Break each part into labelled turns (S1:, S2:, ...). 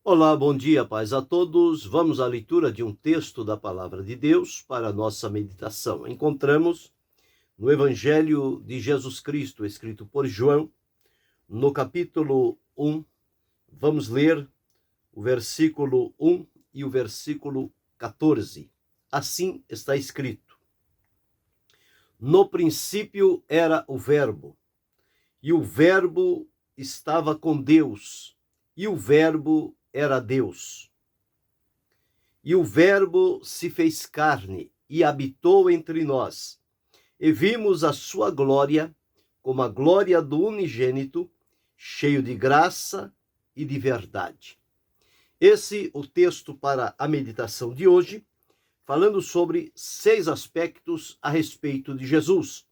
S1: Olá, bom dia, paz a todos. Vamos à leitura de um texto da Palavra de Deus para a nossa meditação. Encontramos no Evangelho de Jesus Cristo, escrito por João, no capítulo 1. Vamos ler o versículo 1 e o versículo 14. Assim está escrito: No princípio era o Verbo, e o Verbo estava com Deus, e o Verbo era Deus. E o Verbo se fez carne e habitou entre nós, e vimos a sua glória, como a glória do unigênito, cheio de graça e de verdade. Esse é o texto para a meditação de hoje, falando sobre 6 aspectos a respeito de Jesus.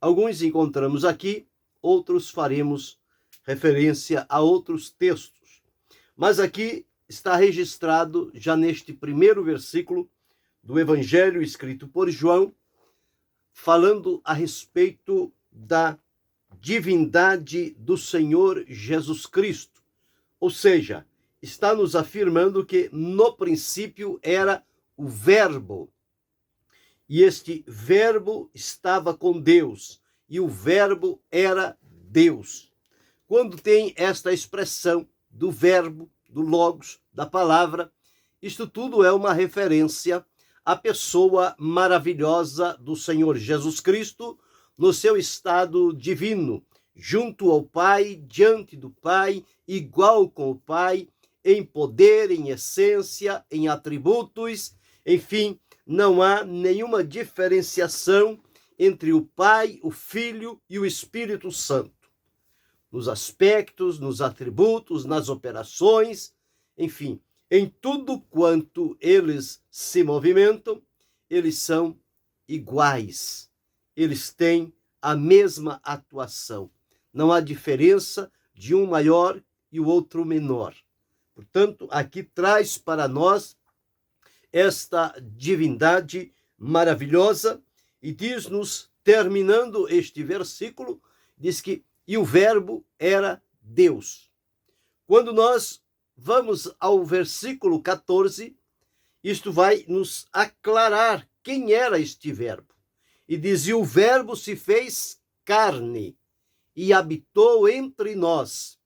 S1: Alguns encontramos aqui, outros faremos referência a outros textos. Mas aqui está registrado, já neste primeiro versículo do Evangelho escrito por João, falando a respeito da divindade do Senhor Jesus Cristo. Ou seja, está nos afirmando que no princípio era o Verbo, e este Verbo estava com Deus, e o Verbo era Deus. Quando tem esta expressão do Verbo, do Logos, da palavra, isto tudo é uma referência à pessoa maravilhosa do Senhor Jesus Cristo, no seu estado divino, junto ao Pai, diante do Pai, igual com o Pai, em poder, em essência, em atributos, enfim, não há nenhuma diferenciação entre o Pai, o Filho e o Espírito Santo. Nos aspectos, nos atributos, nas operações, enfim, em tudo quanto eles se movimentam, eles são iguais. Eles têm a mesma atuação. Não há diferença de um maior e o outro menor. Portanto, aqui traz para nós esta divindade maravilhosa e diz-nos, terminando este versículo, diz que e o Verbo era Deus. Quando nós vamos ao versículo 14, isto vai nos aclarar quem era este Verbo. E diz, e o Verbo se fez carne e habitou entre nós.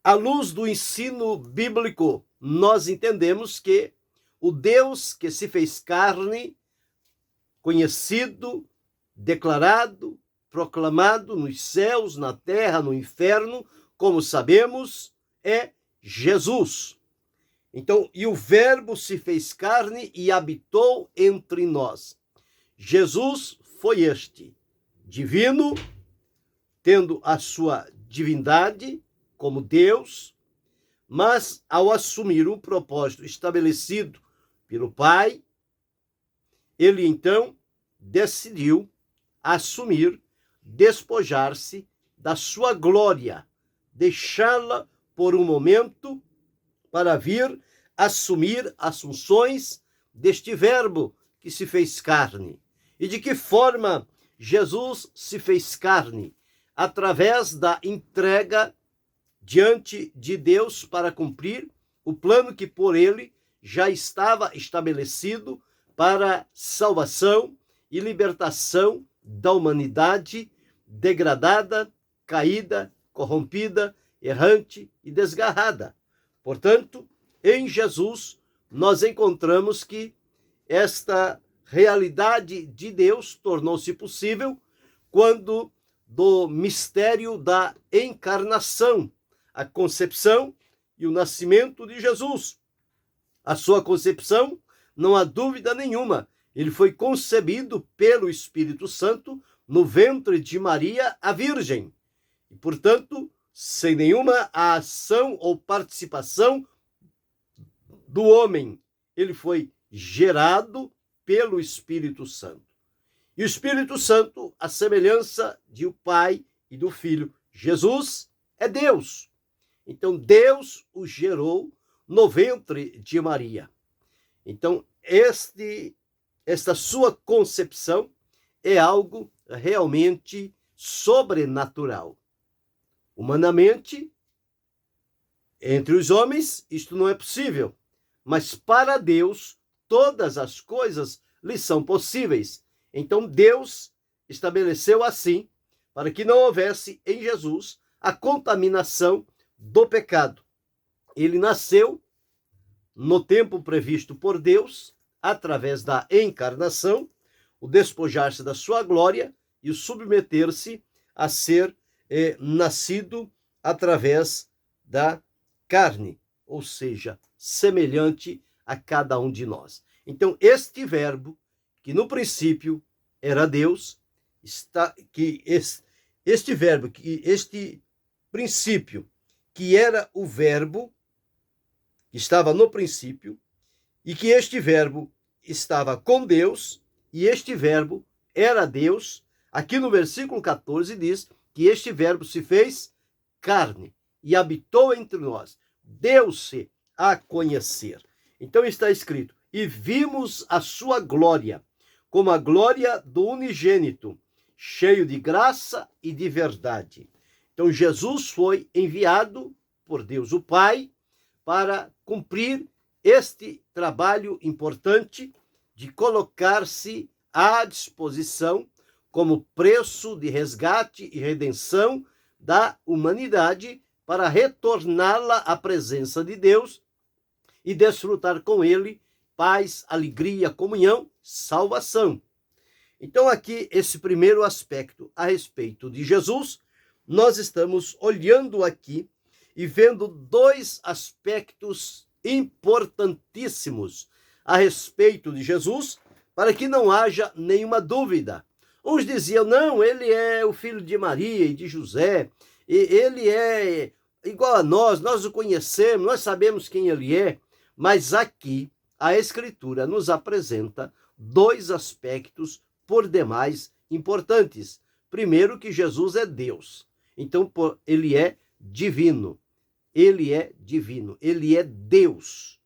S1: À luz do ensino bíblico, nós entendemos que o Deus que se fez carne, conhecido, declarado, proclamado nos céus, na terra, no inferno, como sabemos, é Jesus. Então, e o Verbo se fez carne e habitou entre nós. Jesus foi este, divino, tendo a sua divindade como Deus, mas ao assumir um propósito estabelecido pelo Pai, ele então decidiu assumir, despojar-se da sua glória, deixá-la por um momento para vir assumir as funções deste Verbo que se fez carne. E de que forma Jesus se fez carne? Através da entrega diante de Deus para cumprir o plano que por ele já estava estabelecido para salvação e libertação da humanidade degradada, caída, corrompida, errante e desgarrada. Portanto, em Jesus, nós encontramos que esta realidade de Deus tornou-se possível quando do mistério da encarnação, a concepção e o nascimento de Jesus. A sua concepção, não há dúvida nenhuma, ele foi concebido pelo Espírito Santo no ventre de Maria, a Virgem. E, portanto, sem nenhuma ação ou participação do homem, ele foi gerado pelo Espírito Santo. E o Espírito Santo, a semelhança do Pai e do Filho, Jesus é Deus. Então, Deus o gerou no ventre de Maria. Então, esta sua concepção é algo realmente sobrenatural. Humanamente, Entre os homens, isto não é possível, mas para Deus, todas as coisas lhe são possíveis. Então, Deus estabeleceu assim, para que não houvesse em Jesus a contaminação do pecado. Ele nasceu no tempo previsto por Deus, através da encarnação, o despojar-se da sua glória e o submeter-se a ser nascido através da carne, ou seja, semelhante a cada um de nós. Então, este verbo, que no princípio era Deus, este verbo, este princípio, que era o verbo, que estava no princípio, e que este verbo estava com Deus, e este verbo era Deus. Aqui no versículo 14 diz que este verbo se fez carne e habitou entre nós, deu-se a conhecer. Então está escrito: e vimos a sua glória, como a glória do unigênito, cheio de graça e de verdade. Então Jesus foi enviado por Deus o Pai para cumprir este trabalho importante de colocar-se à disposição como preço de resgate e redenção da humanidade, para retorná-la à presença de Deus e desfrutar com ele paz, alegria, comunhão, salvação. Então aqui, esse primeiro aspecto a respeito de Jesus, nós estamos olhando aqui e vendo dois aspectos importantíssimos a respeito de Jesus, para que não haja nenhuma dúvida. Uns diziam: não, ele é o filho de Maria e de José, e ele é igual a nós o conhecemos, nós sabemos quem ele é. Mas aqui a Escritura nos apresenta dois aspectos por demais importantes. Primeiro, que Jesus é Deus. Então, ele é divino. Ele é divino. Ele é Deus.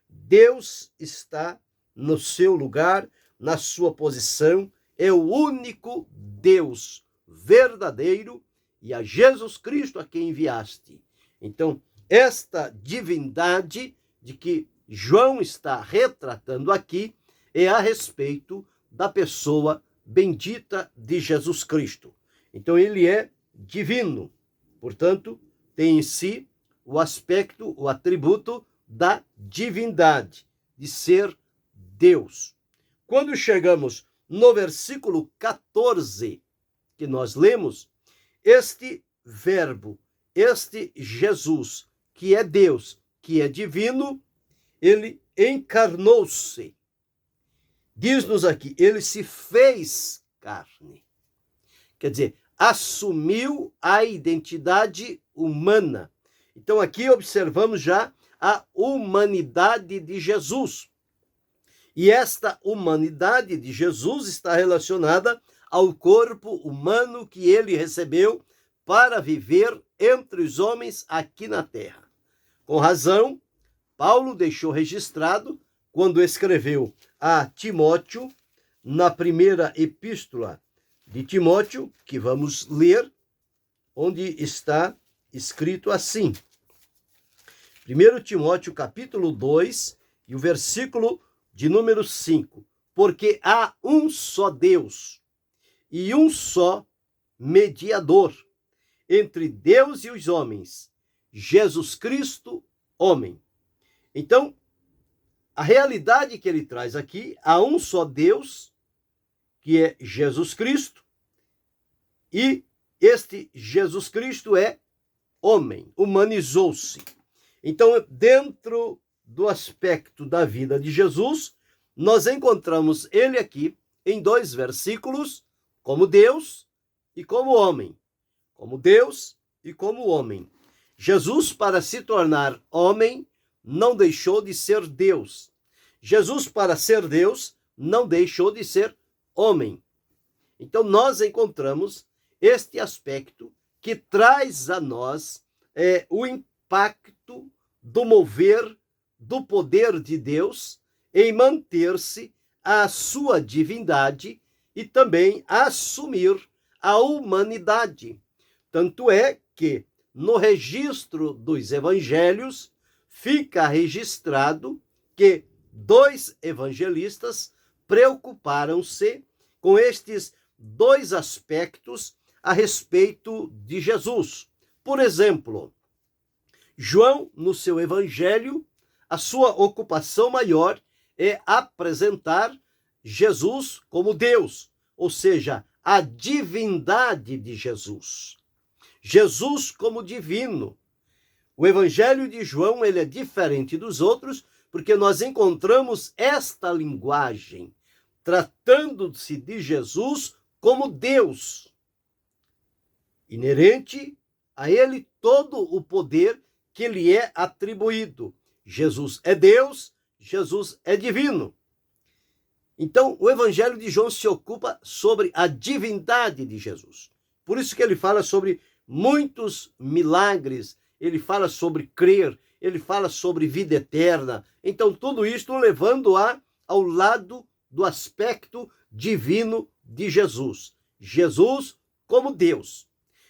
S1: Deus está no seu lugar, na sua posição, é o único Deus verdadeiro, e a Jesus Cristo a quem enviaste. Então, esta divindade de que João está retratando aqui é a respeito da pessoa bendita de Jesus Cristo. Então, ele é divino, portanto, tem em si o aspecto, o atributo da divindade, de ser Deus. Quando chegamos no versículo 14, que nós lemos, este verbo, este Jesus, que é Deus, que é divino, ele encarnou-se. Diz-nos aqui, ele se fez carne. Quer dizer, assumiu a identidade humana. Então aqui observamos já a humanidade de Jesus. E esta humanidade de Jesus está relacionada ao corpo humano que ele recebeu para viver entre os homens aqui na terra. Com razão, Paulo deixou registrado, quando escreveu a Timóteo, na primeira epístola de Timóteo, que vamos ler, onde está escrito assim. 1 Timóteo, capítulo 2, e o versículo de número 5. Porque há um só Deus e um só mediador entre Deus e os homens, Jesus Cristo, homem. Então, a realidade que ele traz aqui, há um só Deus, que é Jesus Cristo, e este Jesus Cristo é homem, humanizou-se. Então, dentro do aspecto da vida de Jesus, nós encontramos ele aqui em dois versículos, como Deus e como homem. Como Deus e como homem. Jesus, para se tornar homem, não deixou de ser Deus. Jesus, para ser Deus, não deixou de ser homem. Então, nós encontramos este aspecto que traz a nós o impacto do mover do poder de Deus em manter-se a sua divindade e também assumir a humanidade. Tanto é que no registro dos evangelhos, fica registrado que 2 evangelistas preocuparam-se com estes 2 aspectos a respeito de Jesus. Por exemplo, João, no seu evangelho, a sua ocupação maior é apresentar Jesus como Deus, ou seja, a divindade de Jesus. Jesus como divino. O evangelho de João, ele é diferente dos outros, porque nós encontramos esta linguagem, tratando-se de Jesus como Deus. Inerente a ele todo o poder que lhe é atribuído. Jesus é Deus, Jesus é divino. Então, o evangelho de João se ocupa sobre a divindade de Jesus. Por isso que ele fala sobre muitos milagres, ele fala sobre crer, ele fala sobre vida eterna. Então, tudo isto levando ao lado do aspecto divino de Jesus. Jesus como Deus.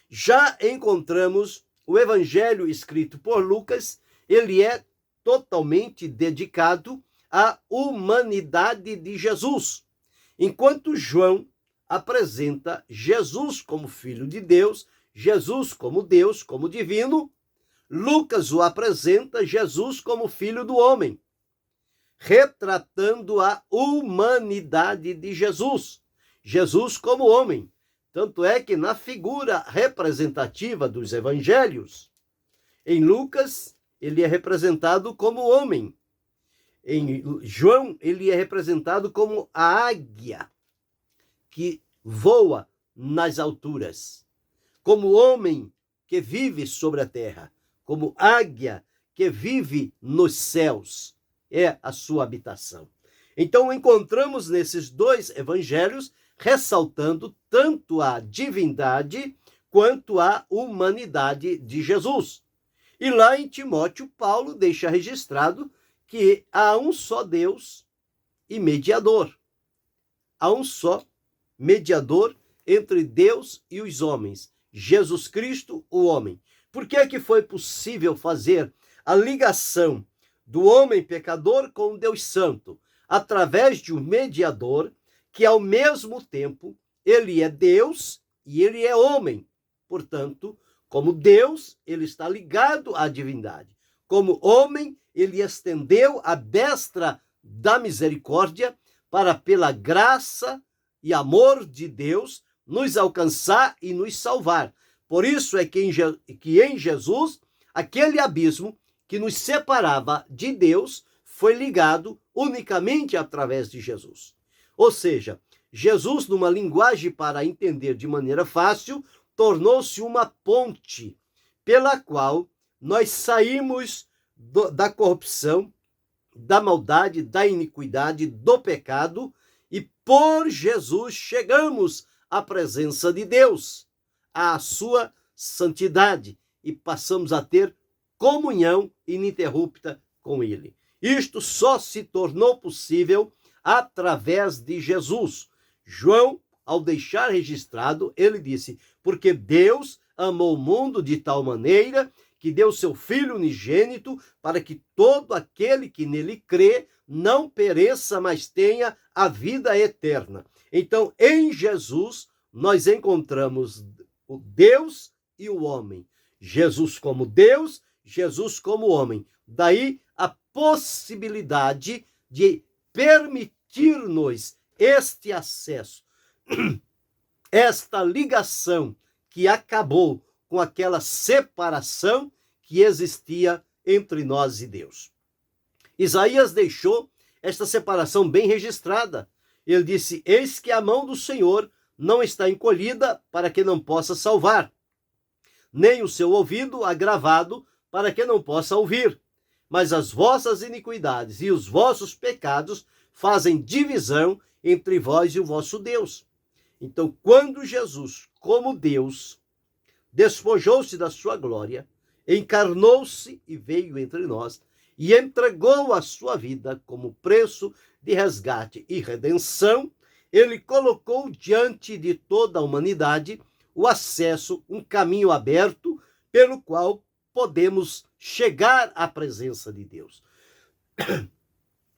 S1: Já encontramos o evangelho escrito por Lucas, ele é totalmente dedicado à humanidade de Jesus. Enquanto João apresenta Jesus como Filho de Deus, Jesus como Deus, como divino, Lucas o apresenta Jesus como Filho do homem, retratando a humanidade de Jesus. Jesus como homem. Tanto é que na figura representativa dos evangelhos, em Lucas, ele é representado como homem. Em João, ele é representado como a águia que voa nas alturas, como homem que vive sobre a terra, como águia que vive nos céus, é a sua habitação. Então, encontramos nesses 2 evangelhos ressaltando tanto a divindade quanto a humanidade de Jesus. E lá em Timóteo, Paulo deixa registrado que há um só Deus e mediador. Há um só mediador entre Deus e os homens, Jesus Cristo, o homem. Por que é que foi possível fazer a ligação do homem pecador com Deus Santo? Através de um mediador que, ao mesmo tempo, ele é Deus e ele é homem. Portanto, como Deus, ele está ligado à divindade. Como homem, ele estendeu a destra da misericórdia para, pela graça e amor de Deus, nos alcançar e nos salvar. Por isso é que em Jesus, aquele abismo que nos separava de Deus foi ligado unicamente através de Jesus. Ou seja, Jesus, numa linguagem para entender de maneira fácil, tornou-se uma ponte pela qual nós saímos da corrupção, da maldade, da iniquidade, do pecado, e por Jesus chegamos à presença de Deus, à sua santidade, e passamos a ter comunhão ininterrupta com ele. Isto só se tornou possível através de Jesus. João, ao deixar registrado, ele disse: porque Deus amou o mundo de tal maneira que deu seu Filho unigênito para que todo aquele que nele crê não pereça, mas tenha a vida eterna. Então, em Jesus, nós encontramos o Deus e o homem. Jesus como Deus, Jesus como homem. Daí a possibilidade de permitir-nos este acesso, esta ligação que acabou com aquela separação que existia entre nós e Deus. Isaías deixou esta separação bem registrada. Ele disse: eis que a mão do Senhor não está encolhida para que não possa salvar, nem o seu ouvido agravado para que não possa ouvir. Mas as vossas iniquidades e os vossos pecados fazem divisão entre vós e o vosso Deus. Então, quando Jesus, como Deus, despojou-se da sua glória, encarnou-se e veio entre nós, e entregou a sua vida como preço de resgate e redenção, ele colocou diante de toda a humanidade o acesso, um caminho aberto pelo qual podemos chegar à presença de Deus.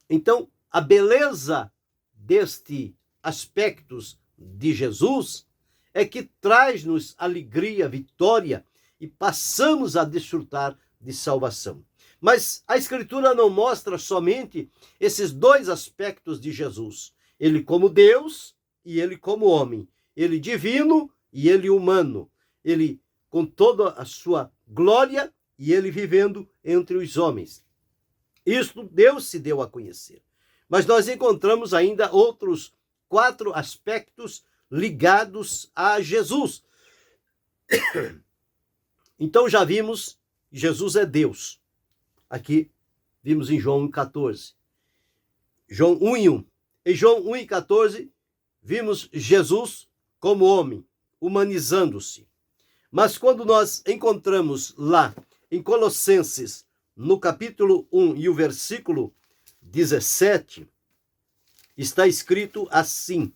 S1: Então, a beleza deste aspectos de Jesus é que traz-nos alegria, vitória e passamos a desfrutar de salvação. Mas a Escritura não mostra somente esses dois aspectos de Jesus. Ele como Deus e ele como homem. Ele divino e ele humano. Ele com toda a sua glória e ele vivendo entre os homens. Isto Deus se deu a conhecer. Mas nós encontramos ainda outros 4 aspectos ligados a Jesus. Então já vimos, Jesus é Deus. Aqui vimos em João 1,14. João 1:1. Em João 1,14, vimos Jesus como homem, humanizando-se. Mas quando nós encontramos lá em Colossenses, no capítulo 1 e o versículo 17, está escrito assim: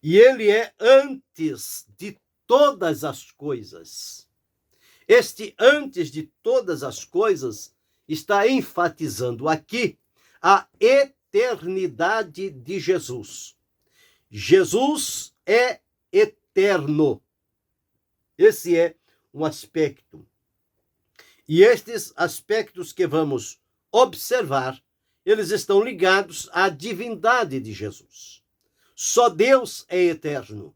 S1: e ele é antes de todas as coisas. Este antes de todas as coisas está enfatizando aqui a eternidade de Jesus. Jesus é eterno. Esse é um aspecto. E estes aspectos que vamos observar, eles estão ligados à divindade de Jesus. Só Deus é eterno.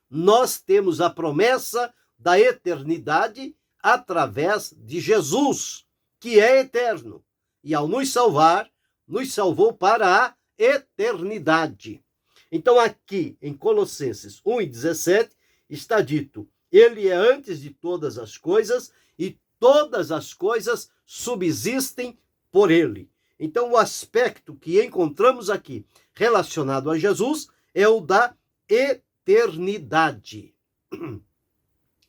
S1: Nós temos a promessa da eternidade através de Jesus, que é eterno. E ao nos salvar, nos salvou para a eternidade. Então aqui em Colossenses 1:17 está dito: ele é antes de todas as coisas e todas as coisas subsistem por ele. Então o aspecto que encontramos aqui relacionado a Jesus é o da eternidade.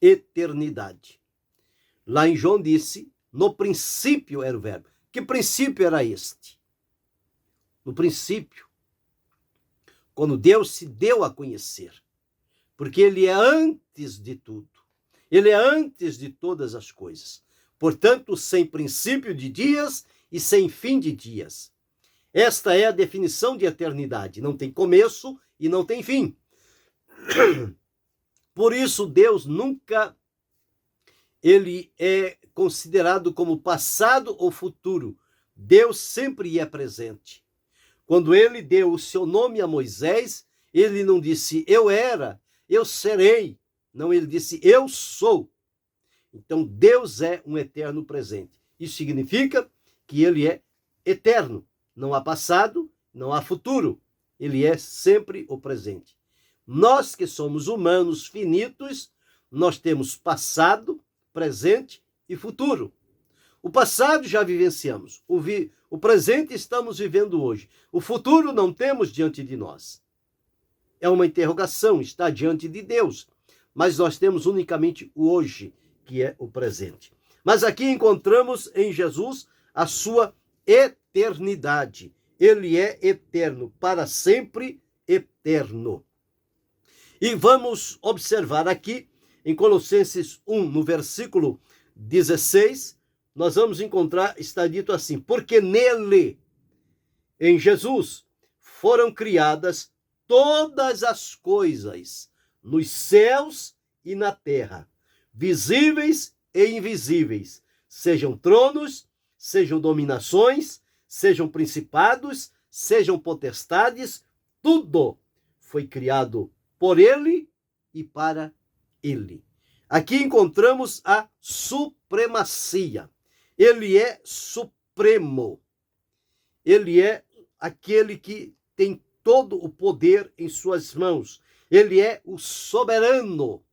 S1: Eternidade. Lá em João disse, no princípio era o verbo. Que princípio era este? No princípio, quando Deus se deu a conhecer, porque ele é antes de tudo. Ele é antes de todas as coisas. Portanto, sem princípio de dias e sem fim de dias. Esta é a definição de eternidade. Não tem começo e não tem fim. Por isso, Deus nunca ele é considerado como passado ou futuro. Deus sempre é presente. Quando ele deu o seu nome a Moisés, ele não disse eu era, eu serei. Não, ele disse eu sou. Então, Deus é um eterno presente. Isso significa que ele é eterno. Não há passado, não há futuro. Ele é sempre o presente. Nós que somos humanos finitos, nós temos passado, presente e futuro. O passado já vivenciamos. O presente estamos vivendo hoje. O futuro não temos diante de nós. É uma interrogação, está diante de Deus. Mas nós temos unicamente o hoje, que é o presente. Mas aqui encontramos em Jesus a sua eternidade. Ele é eterno, para sempre eterno. E vamos observar aqui, em Colossenses 1, no versículo 16, nós vamos encontrar, está dito assim: porque nele, em Jesus, foram criadas todas as coisas, nos céus e na terra, visíveis e invisíveis, sejam tronos, sejam dominações, sejam principados, sejam potestades, tudo foi criado por ele e para ele. Aqui encontramos a supremacia. Ele é supremo. Ele é aquele que tem todo o poder em suas mãos. Ele é o soberano.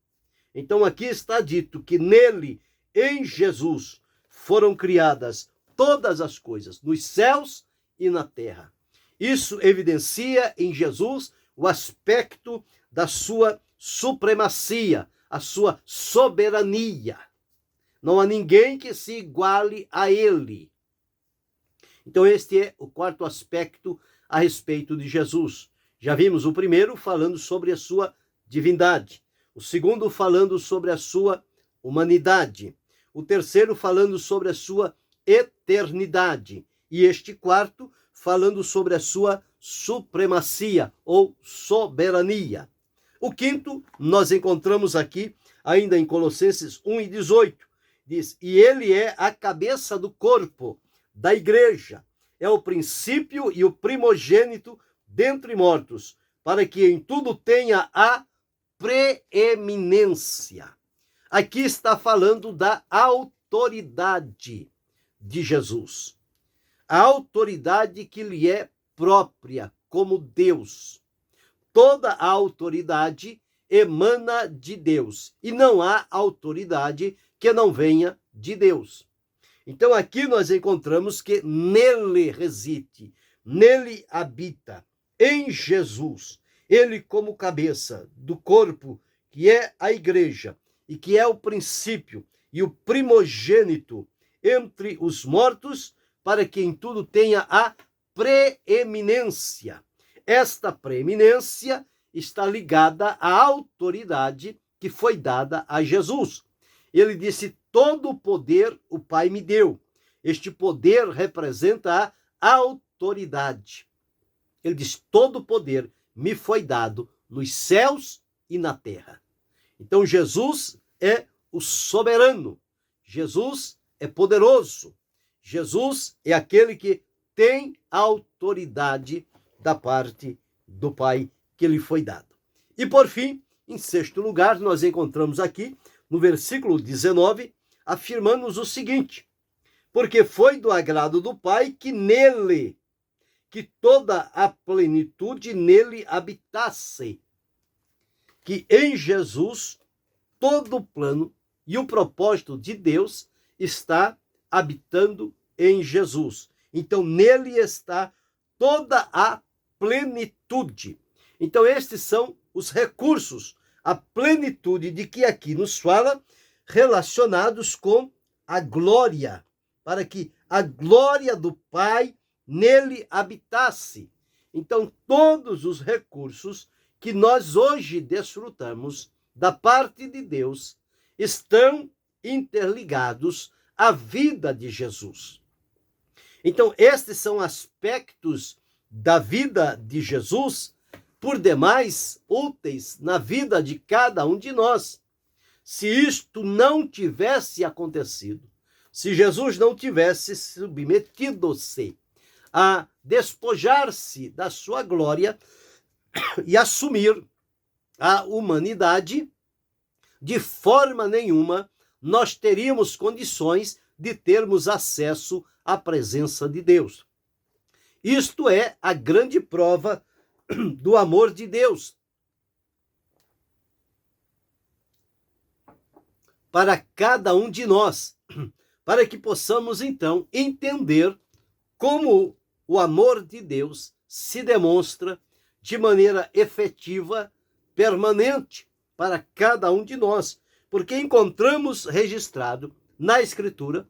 S1: Então aqui está dito que nele, em Jesus, foram criadas todas as coisas, nos céus e na terra. Isso evidencia em Jesus o aspecto da sua supremacia, a sua soberania. Não há ninguém que se iguale a ele. Então este é o quarto aspecto a respeito de Jesus. Já vimos o primeiro falando sobre a sua divindade. O segundo falando sobre a sua humanidade. O terceiro falando sobre a sua eternidade. E este quarto falando sobre a sua supremacia ou soberania. O quinto nós encontramos aqui, ainda em Colossenses 1:18. Diz, e ele é a cabeça do corpo, da igreja. É o princípio e o primogênito dentre mortos, para que em tudo tenha a preeminência. Aqui está falando da autoridade de Jesus. A autoridade que lhe é própria como Deus. Toda a autoridade emana de Deus e não há autoridade que não venha de Deus. Então aqui nós encontramos que nele reside, nele habita, em Jesus, ele como cabeça do corpo, que é a igreja, e que é o princípio e o primogênito entre os mortos, para que em tudo tenha a preeminência. Esta preeminência está ligada à autoridade que foi dada a Jesus. Ele disse, todo o poder o Pai me deu. Este poder representa a autoridade. Ele diz, todo o poder me foi dado nos céus e na terra. Então Jesus é o soberano. Jesus é poderoso. Jesus é aquele que tem autoridade da parte do Pai que lhe foi dado. E por fim, em sexto lugar, nós encontramos aqui, no versículo 19, afirmando o seguinte, porque foi do agrado do Pai que nele, que toda a plenitude nele habitasse, que em Jesus todo o plano e o propósito de Deus está habitando em Jesus. Então, nele está toda a plenitude. Então, estes são os recursos, a plenitude de que aqui nos fala, relacionados com a glória, para que a glória do Pai nele habitasse. Então, todos os recursos que nós hoje desfrutamos da parte de Deus estão interligados à vida de Jesus. Então, estes são aspectos da vida de Jesus, por demais úteis na vida de cada um de nós. Se isto não tivesse acontecido, se Jesus não tivesse submetido-se a despojar-se da sua glória e assumir a humanidade, de forma nenhuma nós teríamos condições de termos acesso à presença de Deus. Isto é a grande prova do amor de Deus para cada um de nós, para que possamos então entender como o amor de Deus se demonstra de maneira efetiva, permanente para cada um de nós, porque encontramos registrado na Escritura,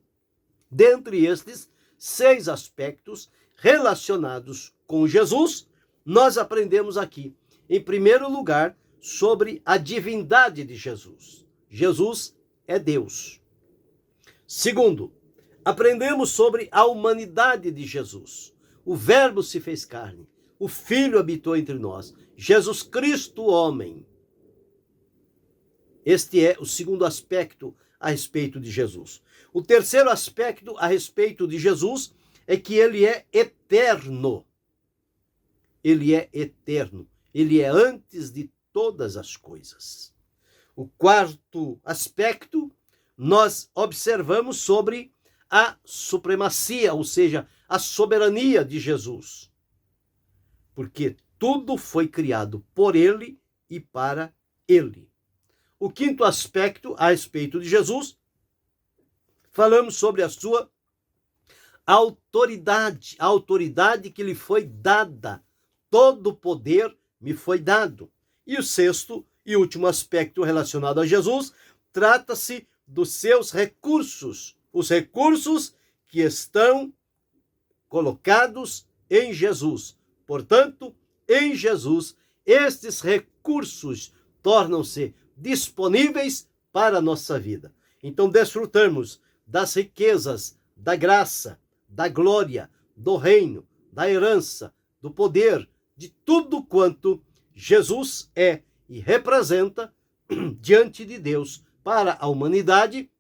S1: dentre estes 6 aspectos relacionados com Jesus, nós aprendemos aqui, em primeiro lugar, sobre a divindade de Jesus. Jesus é Deus. Segundo, aprendemos sobre a humanidade de Jesus. O Verbo se fez carne, o Filho habitou entre nós, Jesus Cristo, homem. Este é o segundo aspecto a respeito de Jesus. O terceiro aspecto a respeito de Jesus é que ele é eterno. Ele é eterno. Ele é antes de todas as coisas. O quarto aspecto, nós observamos sobre a supremacia, ou seja, a soberania de Jesus. Porque tudo foi criado por ele e para ele. O quinto aspecto a respeito de Jesus, falamos sobre a sua autoridade, a autoridade que lhe foi dada. Todo o poder me foi dado. E o sexto e último aspecto relacionado a Jesus, trata-se dos seus recursos, os recursos que estão colocados em Jesus. Portanto, em Jesus, estes recursos tornam-se disponíveis para a nossa vida. então desfrutamos das riquezas, da graça, da glória, do reino, da herança, do poder, de tudo quanto Jesus é e representa diante de Deus para a humanidade.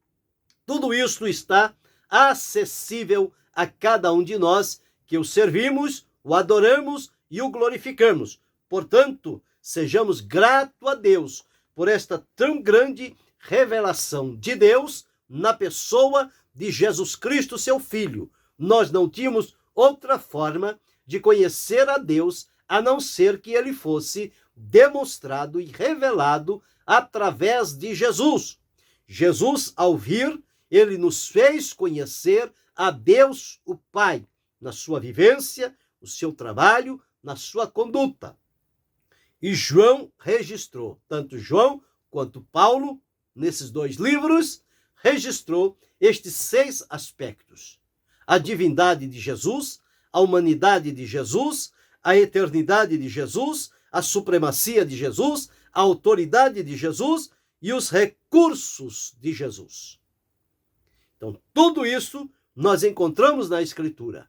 S1: Tudo isso está acessível a cada um de nós que o servimos, o adoramos e o glorificamos. Portanto, sejamos gratos a Deus por esta tão grande revelação de Deus na pessoa de Jesus Cristo, seu Filho. Nós não tínhamos outra forma de conhecer a Deus a não ser que ele fosse demonstrado e revelado através de Jesus. Jesus, ao vir, ele nos fez conhecer a Deus, o Pai, na sua vivência, no seu trabalho, na sua conduta. E João registrou, tanto João quanto Paulo, nesses dois livros, registrou estes 6 aspectos: a divindade de Jesus, a humanidade de Jesus, a eternidade de Jesus, a supremacia de Jesus, a autoridade de Jesus e os recursos de Jesus. Então, tudo isso nós encontramos na Escritura.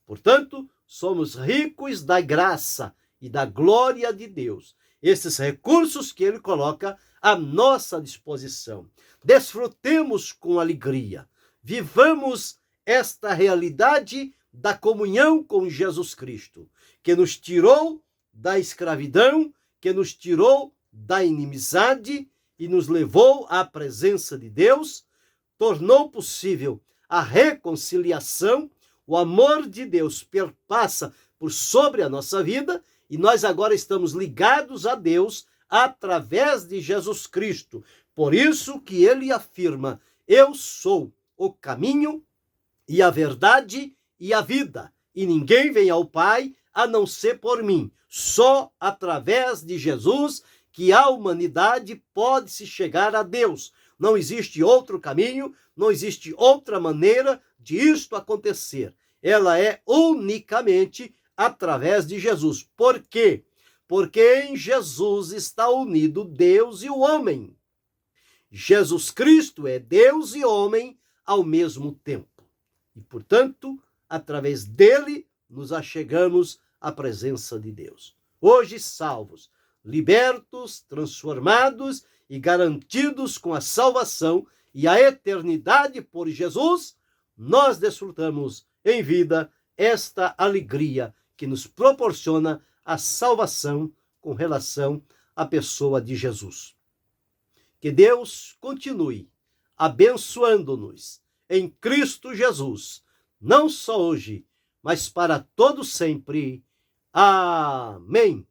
S1: Portanto, somos ricos da graça e da glória de Deus. Esses recursos que ele coloca à nossa disposição. Desfrutemos com alegria. Vivamos esta realidade da comunhão com Jesus Cristo, que nos tirou da escravidão, que nos tirou da inimizade e nos levou à presença de Deus, tornou possível a reconciliação. O amor de Deus perpassa por sobre a nossa vida e nós agora estamos ligados a Deus através de Jesus Cristo. Por isso que ele afirma: eu sou o caminho e a verdade e a vida, e ninguém vem ao Pai a não ser por mim. Só através de Jesus que a humanidade pode se chegar a Deus. Não existe outro caminho, não existe outra maneira de isto acontecer. Ela é unicamente através de Jesus. Por quê? Porque em Jesus está unido Deus e o homem. Jesus Cristo é Deus e homem ao mesmo tempo. E, portanto, através dele, nos achegamos à presença de Deus. Hoje, salvos, libertos, transformados e garantidos com a salvação e a eternidade por Jesus, nós desfrutamos em vida esta alegria que nos proporciona a salvação com relação à pessoa de Jesus. Que Deus continue abençoando-nos em Cristo Jesus, não só hoje, mas para todo sempre. Amém.